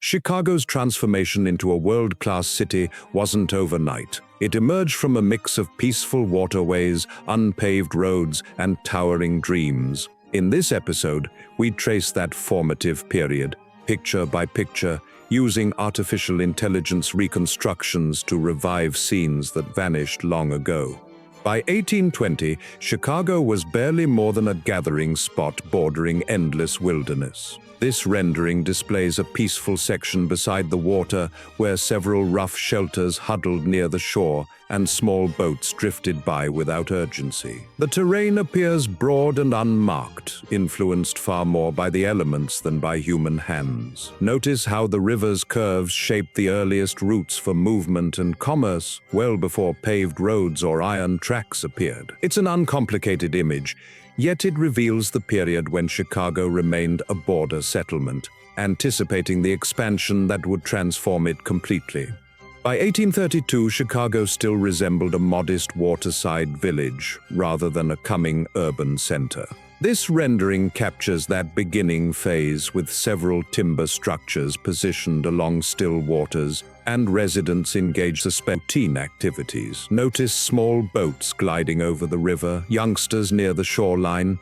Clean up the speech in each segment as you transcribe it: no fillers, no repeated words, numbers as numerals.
Chicago's transformation into a world-class city wasn't overnight. It emerged from a mix of peaceful waterways, unpaved roads, and towering dreams. In this episode, we trace that formative period, picture by picture, using artificial intelligence reconstructions to revive scenes that vanished long ago. By 1820, Chicago was barely more than a gathering spot bordering endless wilderness. This rendering displays a peaceful section beside the water where several rough shelters huddled near the shore and small boats drifted by without urgency. The terrain appears broad and unmarked, influenced far more by the elements than by human hands. Notice how the river's curves shaped the earliest routes for movement and commerce, well before paved roads or iron tracks appeared. It's an uncomplicated image, yet it reveals the period when Chicago remained a border settlement, anticipating the expansion that would transform it completely. By 1832, Chicago still resembled a modest waterside village rather than a coming urban center. This rendering captures that beginning phase with several timber structures positioned along still waters and residents engaged in routine activities. Notice small boats gliding over the river, youngsters near the shoreline,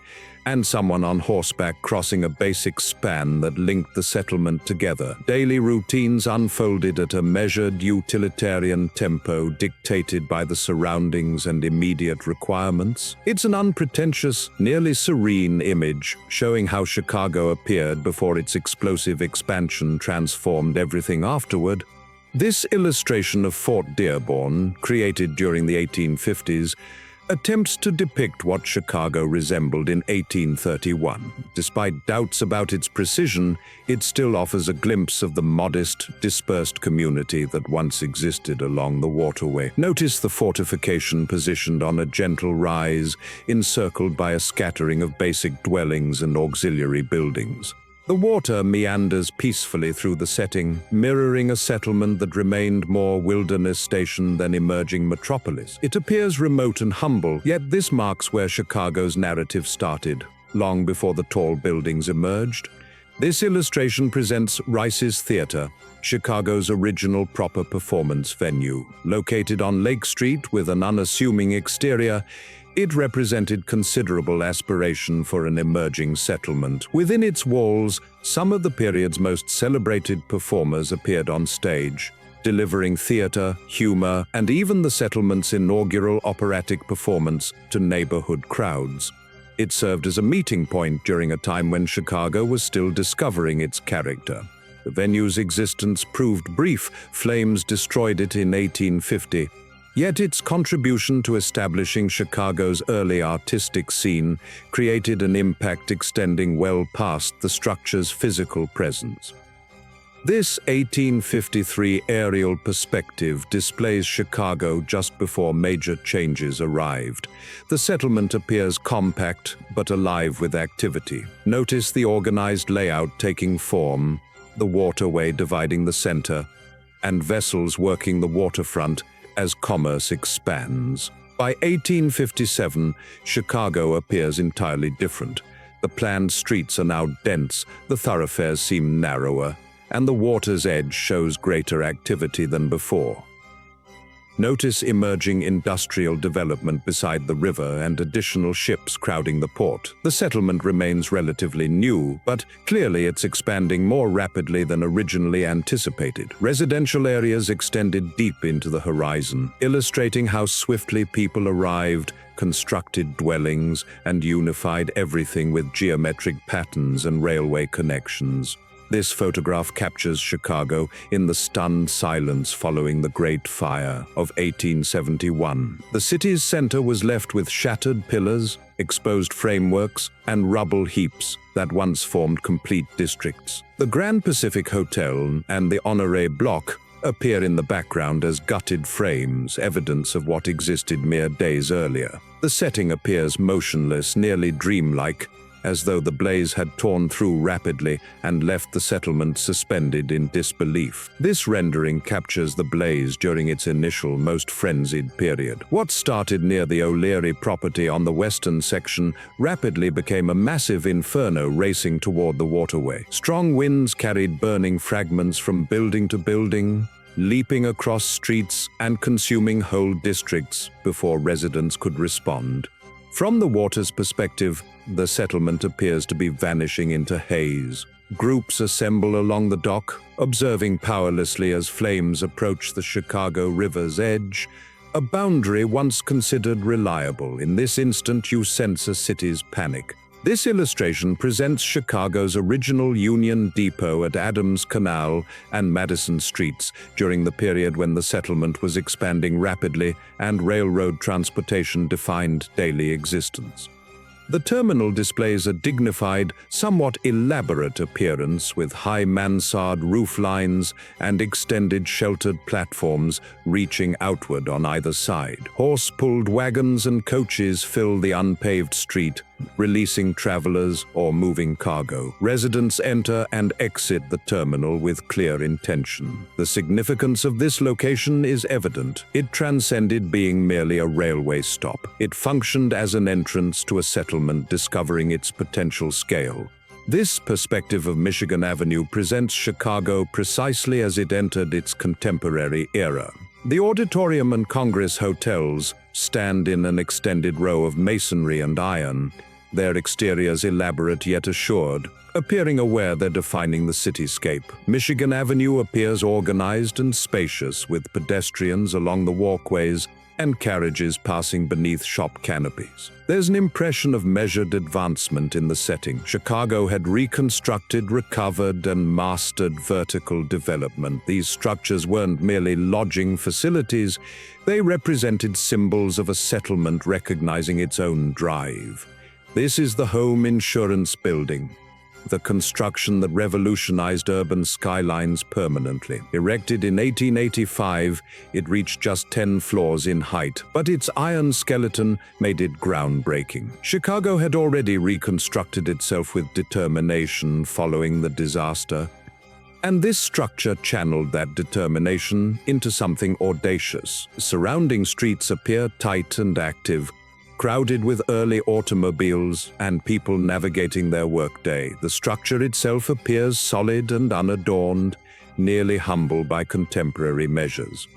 and someone on horseback crossing a basic span that linked the settlement together. Daily routines unfolded at a measured utilitarian tempo dictated by the surroundings and immediate requirements. It's an unpretentious, nearly serene image, showing how Chicago appeared before its explosive expansion transformed everything afterward. This illustration of Fort Dearborn, created during the 1850s, attempts to depict what Chicago resembled in 1831. Despite doubts about its precision, it still offers a glimpse of the modest, dispersed community that once existed along the waterway. Notice the fortification positioned on a gentle rise, encircled by a scattering of basic dwellings and auxiliary buildings. The water meanders peacefully through the setting, mirroring a settlement that remained more wilderness station than emerging metropolis. It appears remote and humble, yet this marks where Chicago's narrative started, long before the tall buildings emerged. This illustration presents Rice's Theater, Chicago's original proper performance venue. Located on Lake Street with an unassuming exterior, it represented considerable aspiration for an emerging settlement. Within its walls, some of the period's most celebrated performers appeared on stage, delivering theater, humor, and even the settlement's inaugural operatic performance to neighborhood crowds. It served as a meeting point during a time when Chicago was still discovering its character. The venue's existence proved brief. Flames destroyed it in 1850. Yet its contribution to establishing Chicago's early artistic scene created an impact extending well past the structure's physical presence. This 1853 aerial perspective displays Chicago just before major changes arrived. The settlement appears compact but alive with activity. Notice the organized layout taking form, the waterway dividing the center, and vessels working the waterfront as commerce expands. By 1857, Chicago appears entirely different. The planned streets are now dense, the thoroughfares seem narrower, and the water's edge shows greater activity than before. Notice emerging industrial development beside the river and additional ships crowding the port. The settlement remains relatively new, but clearly it's expanding more rapidly than originally anticipated. Residential areas extended deep into the horizon, illustrating how swiftly people arrived, constructed dwellings, and unified everything with geometric patterns and railway connections. This photograph captures Chicago in the stunned silence following the Great Fire of 1871. The city's center was left with shattered pillars, exposed frameworks, and rubble heaps that once formed complete districts. The Grand Pacific Hotel and the Honoré Block appear in the background as gutted frames, evidence of what existed mere days earlier. The setting appears motionless, nearly dreamlike, as though the blaze had torn through rapidly and left the settlement suspended in disbelief. This rendering captures the blaze during its initial, most frenzied period. What started near the O'Leary property on the western section rapidly became a massive inferno racing toward the waterway. Strong winds carried burning fragments from building to building, leaping across streets and consuming whole districts before residents could respond. From the water's perspective, the settlement appears to be vanishing into haze. Groups assemble along the dock, observing powerlessly as flames approach the Chicago River's edge, a boundary once considered reliable. In this instant, you sense a city's panic. This illustration presents Chicago's original Union Depot at Adams Canal and Madison Streets during the period when the settlement was expanding rapidly and railroad transportation defined daily existence. The terminal displays a dignified, somewhat elaborate appearance with high mansard roof lines and extended sheltered platforms reaching outward on either side. Horse-pulled wagons and coaches fill the unpaved street, releasing travelers or moving cargo. Residents enter and exit the terminal with clear intention. The significance of this location is evident. It transcended being merely a railway stop. It functioned as an entrance to a settlement discovering its potential scale. This perspective of Michigan Avenue presents Chicago precisely as it entered its contemporary era. The Auditorium and Congress hotels stand in an extended row of masonry and iron, their exteriors elaborate yet assured, appearing aware they're defining the cityscape. Michigan Avenue appears organized and spacious, with pedestrians along the walkways and carriages passing beneath shop canopies. There's an impression of measured advancement in the setting. Chicago had reconstructed, recovered, and mastered vertical development. These structures weren't merely lodging facilities, they represented symbols of a settlement recognizing its own drive. This is the Home Insurance Building, the construction that revolutionized urban skylines permanently. Erected in 1885, it reached just 10 floors in height, but its iron skeleton made it groundbreaking. Chicago had already reconstructed itself with determination following the disaster, and this structure channeled that determination into something audacious. Surrounding streets appear tight and active, crowded with early automobiles and people navigating their workday. The structure itself appears solid and unadorned, nearly humble by contemporary measures.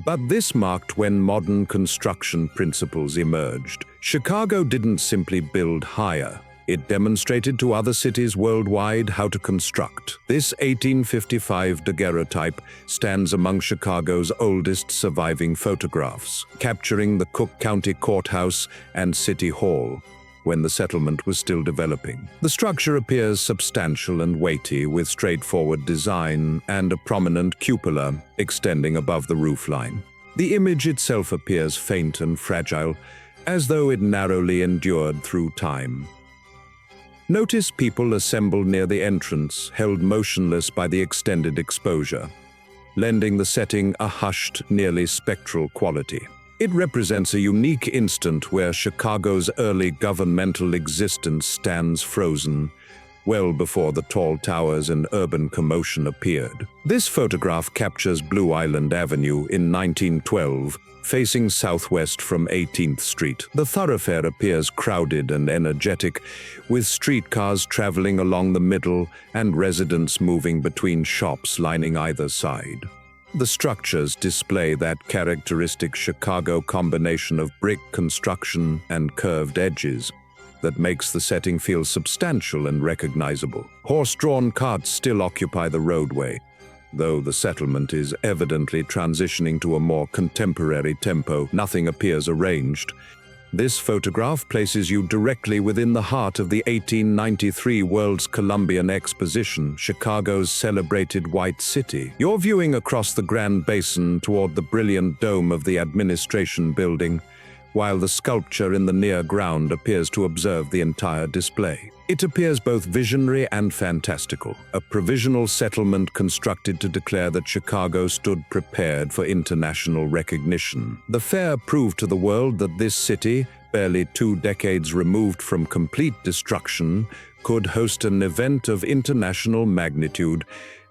But this marked when modern construction principles emerged. Chicago didn't simply build higher. It demonstrated to other cities worldwide how to construct. This 1855 daguerreotype stands among Chicago's oldest surviving photographs, capturing the Cook County Courthouse and City Hall when the settlement was still developing. The structure appears substantial and weighty, with straightforward design and a prominent cupola extending above the roofline. The image itself appears faint and fragile, as though it narrowly endured through time. Notice people assembled near the entrance, held motionless by the extended exposure, lending the setting a hushed, nearly spectral quality. It represents a unique instant where Chicago's early governmental existence stands frozen, well before the tall towers and urban commotion appeared. This photograph captures Blue Island Avenue in 1912, facing southwest from 18th Street. The thoroughfare appears crowded and energetic, with streetcars traveling along the middle and residents moving between shops lining either side. The structures display that characteristic Chicago combination of brick construction and curved edges that makes the setting feel substantial and recognizable. Horse-drawn carts still occupy the roadway, though the settlement is evidently transitioning to a more contemporary tempo. Nothing appears arranged. This photograph places you directly within the heart of the 1893 World's Columbian Exposition, Chicago's celebrated White City. You're viewing across the Grand Basin toward the brilliant dome of the administration building, while the sculpture in the near ground appears to observe the entire display. It appears both visionary and fantastical, a provisional settlement constructed to declare that Chicago stood prepared for international recognition. The fair proved to the world that this city, barely 2 decades removed from complete destruction, could host an event of international magnitude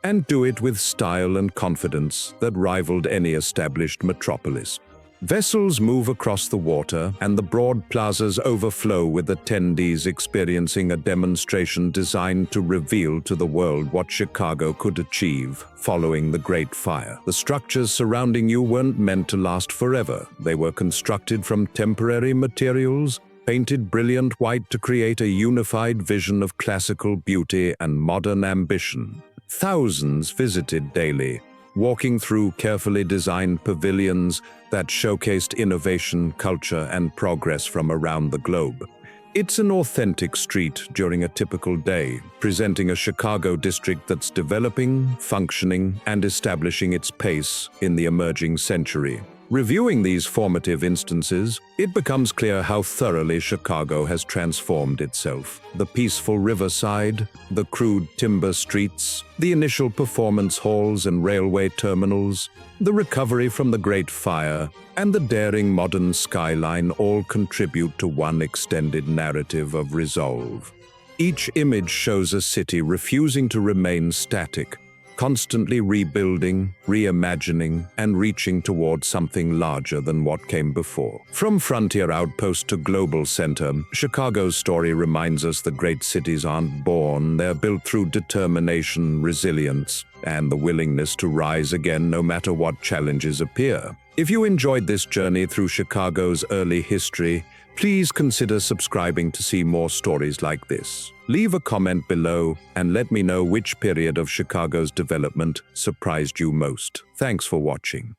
and do it with style and confidence that rivaled any established metropolis. Vessels move across the water, and the broad plazas overflow with attendees experiencing a demonstration designed to reveal to the world what Chicago could achieve following the Great Fire. The structures surrounding you weren't meant to last forever. They were constructed from temporary materials, painted brilliant white to create a unified vision of classical beauty and modern ambition. Thousands visited daily, walking through carefully designed pavilions that showcased innovation, culture, and progress from around the globe. It's an authentic street during a typical day, presenting a Chicago district that's developing, functioning, and establishing its pace in the emerging century. Reviewing these formative instances, it becomes clear how thoroughly Chicago has transformed itself. The peaceful riverside, the crude timber streets, the initial performance halls and railway terminals, the recovery from the Great Fire, and the daring modern skyline all contribute to one extended narrative of resolve. Each image shows a city refusing to remain static, constantly rebuilding, reimagining, and reaching toward something larger than what came before. From frontier outpost to global center, Chicago's story reminds us that great cities aren't born, they're built through determination, resilience, and the willingness to rise again no matter what challenges appear. If you enjoyed this journey through Chicago's early history, please consider subscribing to see more stories like this. Leave a comment below and let me know which period of Chicago's development surprised you most. Thanks for watching.